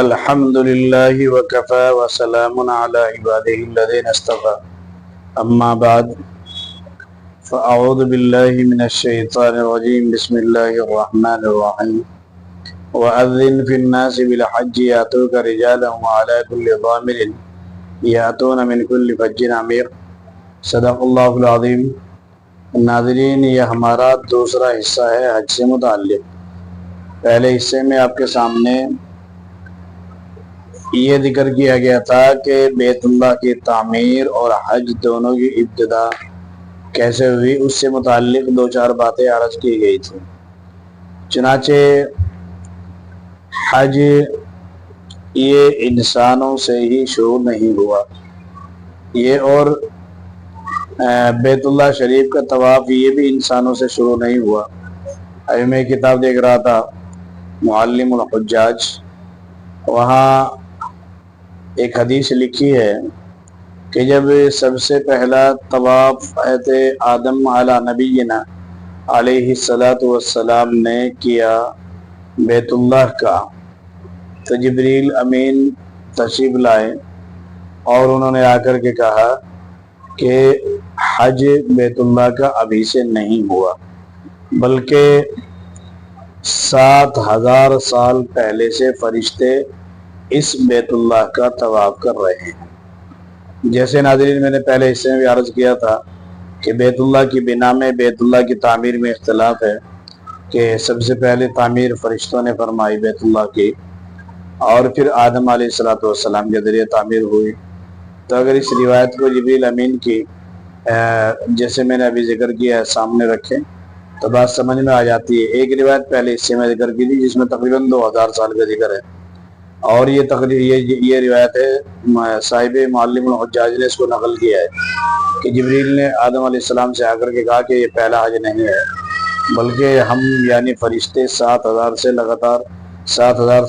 الحمد لله وكفى وسلام على عباده الذين اصطفى أما بعد فأعوذ بالله من الشيطان الرجيم بسم الله الرحمن الرحيم وأذن في الناس بالحج يأتوك رجالا وعلى كل ضامر يأتون من كل فج عميق صدق اللہ العظیم۔ ناظرین، یہ ہمارا دوسرا حصہ ہے حج سے متعلق۔ پہلے حصے میں آپ کے سامنے یہ ذکر کیا گیا تھا کہ بیت اللہ کی تعمیر اور حج دونوں کی ابتدا کیسے ہوئی، اس سے متعلق دو چار باتیں عرض کی گئی تھی۔ چنانچہ حج یہ انسانوں سے ہی شروع نہیں ہوا، یہ اور بیت اللہ شریف کا طواف یہ بھی انسانوں سے شروع نہیں ہوا۔ ابھی میں کتاب دیکھ رہا تھا معلم الحجاج، وہاں ایک حدیث لکھی ہے کہ جب سب سے پہلا طواف حضرت آدم علی نبینا علیہ الصلاۃ والسلام نے کیا بیت اللہ کا، تو جبریل امین تشریف لائے اور انہوں نے آ کر کے کہا کہ حج بیت اللہ کا ابھی سے نہیں ہوا، بلکہ 7,000 سال پہلے سے فرشتے اس بیت اللہ کا طواف کر رہے ہیں۔ جیسے ناظرین میں نے پہلے حصے میں بھی عرض کیا تھا کہ بیت اللہ کی بنا میں، بیت اللہ کی تعمیر میں اختلاف ہے کہ سب سے پہلے تعمیر فرشتوں نے فرمائی بیت اللہ کی، اور پھر آدم علیہ الصلوۃ والسلام کے ذریعے تعمیر ہوئی۔ تو اگر اس روایت کو جبریل امین کی جیسے میں نے ابھی ذکر کیا ہے سامنے رکھیں تو بات سمجھ میں آ جاتی ہے۔ ایک روایت پہلے حصے میں ذکر کی تھی جس میں تقریباً 2000 سال کا ذکر ہے، اور یہ روایت ہے صاحب معلم الحجاج نے اس کو نقل کیا ہے کہ جبریل نے آدم علیہ السلام سے آ کر کے کہا کہ یہ پہلا حج نہیں ہے، بلکہ ہم یعنی فرشتے 7,000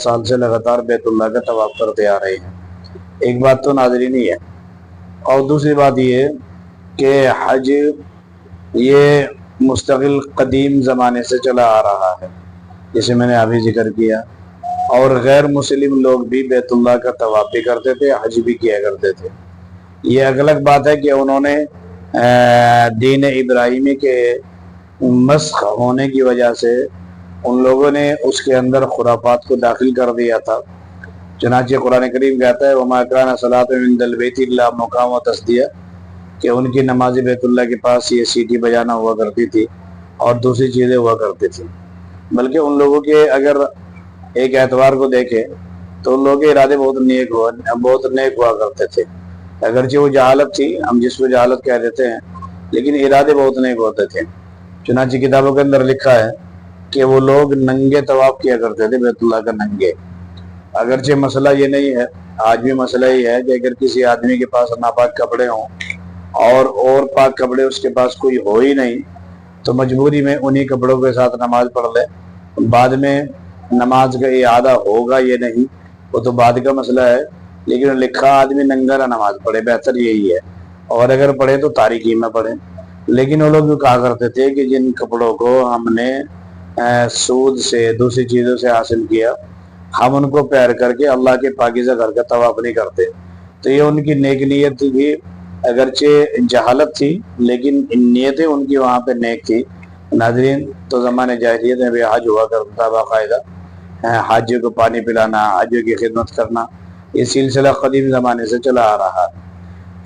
سال سے لگاتار بیت اللہ کا طواف کرتے آ رہے ہیں۔ ایک بات تو ناظرین ہی ہے، اور دوسری بات یہ ہے کہ حج یہ مستقل قدیم زمانے سے چلا آ رہا ہے، جسے میں نے ابھی ذکر کیا، اور غیر مسلم لوگ بھی بیت اللہ کا طواف بھی کرتے تھے، حج بھی کیا کرتے تھے۔ یہ الگ بات ہے کہ انہوں نے دین ابراہیمی کے مسخ ہونے کی وجہ سے ان لوگوں نے اس کے اندر خرافات کو داخل کر دیا تھا۔ چنانچہ قرآن کریم کہتا ہے وَمَا كَانَ صَلَاةٌ عِندَ الْبَيْتِ إِلَّا مُقَامُ وَتَصْدِيَةٌ، کہ ان کی نماز بیت اللہ کے پاس یہ سیٹی بجانا ہوا کرتی تھی اور دوسری چیزیں ہوا کرتی تھی۔ بلکہ ان لوگوں کے اگر ایک اعتبار کو دیکھیں تو ان لوگوں کے ارادے بہت نیک ہوا کرتے تھے، اگرچہ وہ جہالت تھی، ہم جس کو جہالت کہہ دیتے ہیں، لیکن ارادے بہت نیک ہوتے تھے۔ چنانچہ کتابوں کے اندر لکھا ہے کہ وہ لوگ ننگے طواف کیا کرتے تھے بیت اللہ کا، ننگے۔ اگرچہ مسئلہ یہ نہیں ہے، آج بھی مسئلہ یہ ہے کہ اگر کسی آدمی کے پاس ناپاک کپڑے ہوں اور پاک کپڑے اس کے پاس کوئی ہو ہی نہیں تو مجبوری میں انہی کپڑوں کے ساتھ نماز پڑھ لے، بعد میں نماز کا اعادہ ہوگا یہ نہیں، وہ تو بعد کا مسئلہ ہے، لیکن لکھا آدمی ننگا نہ نماز پڑھے، بہتر یہی ہے، اور اگر پڑھے تو تاریکی میں پڑھے۔ لیکن وہ لوگ بھی کہا کرتے تھے کہ جن کپڑوں کو ہم نے سود سے، دوسری چیزوں سے حاصل کیا، ہم ان کو پیر کر کے اللہ کے پاکیزہ گھر کا طواف نہیں کرتے۔ تو یہ ان کی نیک نیت تھی، اگرچہ جہالت تھی لیکن نیتیں ان کی وہاں پہ نیک تھی۔ ناظرین، تو زمانے جاہلیت میں بھی حج ہوا کرتا تھا باقاعدہ، حاجیوں کو پانی پلانا، حاجیوں کی خدمت کرنا، یہ سلسلہ قدیم زمانے سے چلا آ رہا ہے۔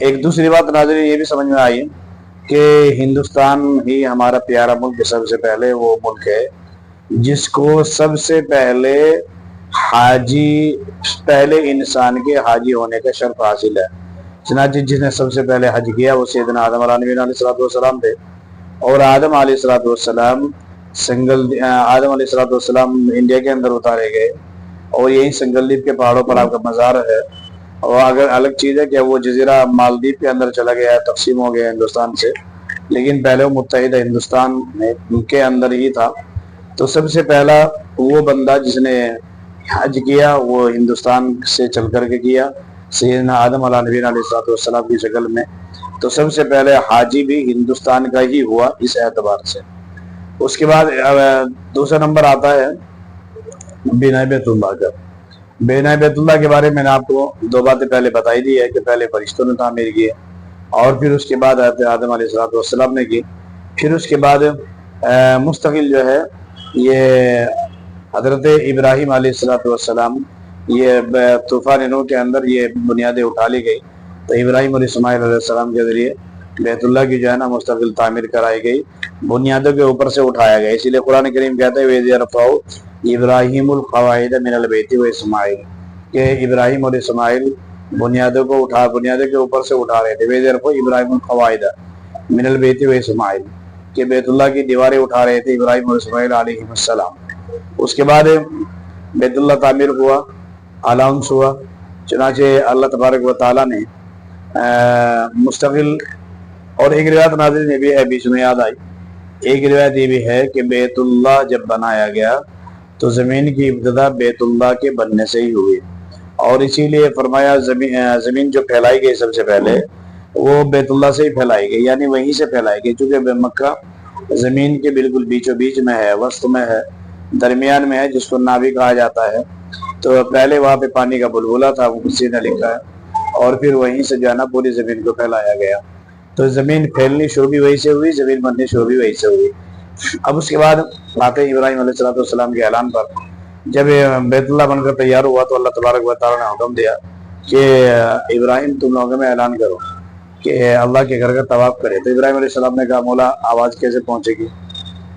ایک دوسری بات ناظرین یہ بھی سمجھ میں آئی کہ ہندوستان ہی ہمارا پیارا ملک سب سے پہلے وہ ملک ہے جس کو سب سے پہلے انسان کے حاجی ہونے کا شرف حاصل ہے۔ چنانچہ جس نے سب سے پہلے حج کیا وہ سیدنا آدم علیہ السلام تھے، اور آدم علیہ السلام انڈیا کے اندر اتارے گئے، اور یہی سنگل دیپ کے پہاڑوں پر آپ کا مزار ہے۔ اور اگر الگ چیز ہے کہ وہ جزیرہ مالدیپ کے اندر چلا گیا ہے، تقسیم ہو گیا ہندوستان سے، لیکن پہلے وہ متحدہ ہندوستان کے اندر ہی تھا۔ تو سب سے پہلا وہ بندہ جس نے حج کیا وہ ہندوستان سے چل کر کے کیا، سیدنا آدم علیہ نبینا علیہ السلام کی شکل میں۔ تو سب سے پہلے حاجی بھی ہندوستان کا ہی ہوا اس اعتبار سے۔ اس کے بعد دوسرا نمبر آتا ہے بنا بیت اللہ کا۔ बिना बैतुल्लाह के बारे में मैंने आपको दो बातें पहले बताई दी है कि पहले फरिश्तों ने तामीर की है और फिर उसके बाद हज़रत आदम अलैहिस्सलाम ने की। फिर उसके बाद मुस्तकिल जो है ये हज़रत इब्राहीम अलैहिस्सलाम ये तूफ़ान नूह के अंदर ये बुनियादें उठा ली गई। तो इब्राहीम और इस्माइल अलैहिस्सलाम के ज़रिए बैतुल्लाह की जो है ना मुस्तकिल तामीर कराई गई, बुनियादों के ऊपर से उठाया गया। इसीलिए कुरान करीम कहते हैं इब्राहीमुल क़वाइद मिनल बैति व इस्माइल, कि इब्राहीम और इस्माइल बुनियादों के ऊपर से उठा रहे थे। इब्राहीमुल क़वाइद मिनल बैति व इस्माइल, कि बैतुल्लाह की दीवारें उठा रहे थे इब्राहीम और इस्माइल अलैहिस्सलाम। उसके बाद बैतुल्लाह तामीर हुआ, अलाउंस हुआ। चुनाचे अल्लाह तबारक व तआला ने मुस्तकिल, और एक रिवायत नाज़िल में भी है, बीच में याद आई, एक रिवायत ये भी है कि बैतुल्लाह जब बनाया गया तो ज़मीन की इब्तिदा बैतुल्लाह के बनने से ही हुई, और इसीलिए फरमाया ज़मीन जो फैलाई गई सबसे पहले वो बैतुल्लाह से ही फैलाई गई, यानी वहीं से फैलाई गई। चूँकि मक्का ज़मीन के बिल्कुल बीचों बीच में है, वस्त में है, दरमियान में है, जिसको नाभि कहा जाता है। तो पहले वहाँ पे पानी का बुलबुला था, वो किसी ने लिखा है, और फिर वहीं से जो है ना पूरी ज़मीन को फैलाया गया। तो ज़मीन फैलनी शुरू भी वहीं से हुई, ज़मीन बननी शुरू भी वहीं से हुई। अब उसके बाद आते इब्राहीम अलैहिस्सलाम के ऐलान पर, जब बैतुल्लाह बनकर तैयार हुआ तो अल्लाह तबारक व तआला ने हुक्म दिया कि इब्राहीम तुम लोगों में ऐलान करो कि अल्लाह के घर का तवाफ करे। तो इब्राहीम अलैहिस्सलाम ने कहा मौला आवाज़ कैसे पहुँचेगी?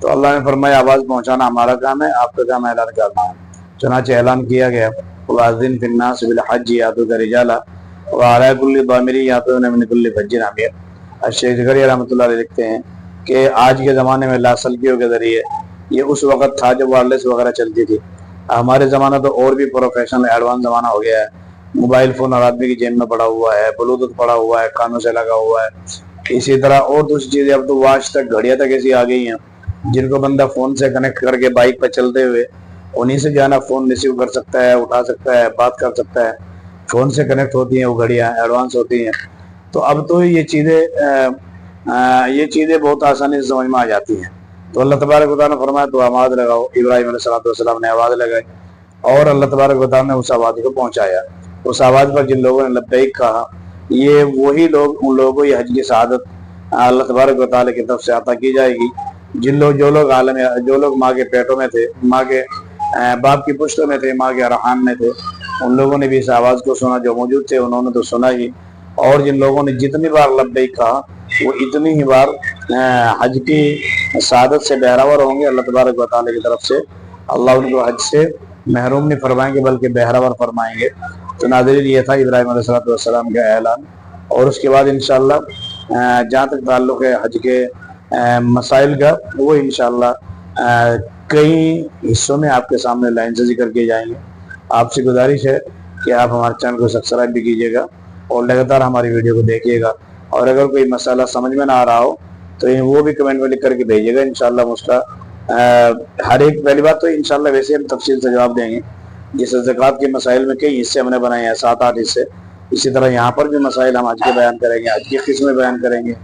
तो अल्लाह ने फरमाया आवाज़ पहुँचाना हमारा काम है, आपका काम ऐलान करना है। चुनाचे ऐलान किया गया, वाज़िन फिन्नास बिल हज्ज यातूका रिजाला व अला कुल्लि दामिरिन यातूना मिन कुल्लि फज्जिन अमीर। शेख ज़करिया रहमतुल्लाह अलैह लिखते हैं कि आज के ज़माने में लासल्कियों के ज़रिए, ये उस वक़्त था जब वायरलेस वगैरह चलती थी। हमारे ज़माना तो और भी प्रोफेशनल एडवांस ज़माना हो गया है। मोबाइल फ़ोन हर आदमी की जेब में पड़ा हुआ है, ब्लूटूथ पड़ा हुआ है, कानों से लगा हुआ है। इसी तरह और दूसरी चीज़ें, अब तो वॉच तक, घड़ियाँ तक ऐसी आ गई हैं जिनको बंदा फ़ोन से कनेक्ट करके बाइक पर चलते हुए उन्हीं से जो है ना फ़ोन रिसीव कर सकता है, उठा सकता है, बात कर सकता है। फ़ोन से कनेक्ट होती हैं वो घड़ियाँ, एडवांस होती हैं। तो अब तो ये चीज़ें बहुत आसानी से समझ में आ जाती हैं। तो अल्लाह तबारक व तआला ने फरमाया तो आवाज़ लगाओ। इब्राहीम अलैहिस्सलाम ने आवाज़ लगाई और अल्लाह तबारक व तआला ने उस आवाज़ को पहुँचाया। उस आवाज़ पर जिन लोगों ने लब्बैक कहा, ये वही लोग, उन लोगों को ये हज की शहादत अल्लाह तबारक व तआला की तरफ से अता की जाएगी। जो लोग माँ के पेटों में थे, माँ के बाप की पुश्तों में थे, माँ के अरहाम में थे, उन लोगों ने भी इस आवाज़ को सुना। जो मौजूद थे उन्होंने तो सुना ही, और जिन लोगों ने जितनी बार लब्बैक कहा वो इतनी ही बार हज की शहादत से बहरावर होंगे। अल्लाह तबारक व तआला की तरफ से अल्लाह उनको हज से महरूम नहीं फरमाएंगे बल्कि बहरावर फरमाएंगे। तो नाज़रीन, ये था इब्राहीम अलैहिस्सलाम का ऐलान। और उसके बाद इंशाअल्लाह जहाँ तक ताल्लुक़ है हज के मसाइल का, वो इंशाअल्लाह कई हिस्सों में आपके सामने लाइन से जिक्र किए जाएंगे। आपसे गुजारिश है कि आप हमारे चैनल को सब्सक्राइब भी कीजिएगा और लगातार हमारी वीडियो को देखिएगा। और अगर कोई मसाला समझ में ना आ रहा हो तो वो भी कमेंट में लिख करके भेजिएगा। इंशाअल्लाह उसका हर एक, पहली बात तो इंशाअल्लाह वैसे हम तफसील से जवाब देंगे। जैसे ज़कात के मसाइल में कई हिस्से हमने बनाए हैं, 7-8 हिस्से। इसी तरह यहाँ पर भी मसाइल हम हज के बयान करेंगे, हज की किस्में बयान करेंगे,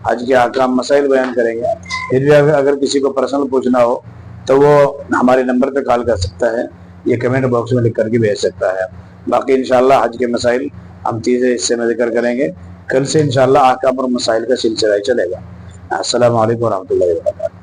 हज के अहकाम मसाइल बयान करेंगे। फिर भी अगर किसी को पर्सनल पूछना हो तो वो हमारे नंबर पे कॉल कर सकता है, ये कमेंट बॉक्स में लिख करके भेज सकता है। बाकी इंशाअल्लाह हज के मसाइल हम तीसरे हिस्से में जिक्र करेंगे। कल से इंशाअल्लाह अहकाम और मसाइल का सिलसिला चलेगा। अस्सलामु अलैकुम व रहमतुल्लाहि व बरकातहू।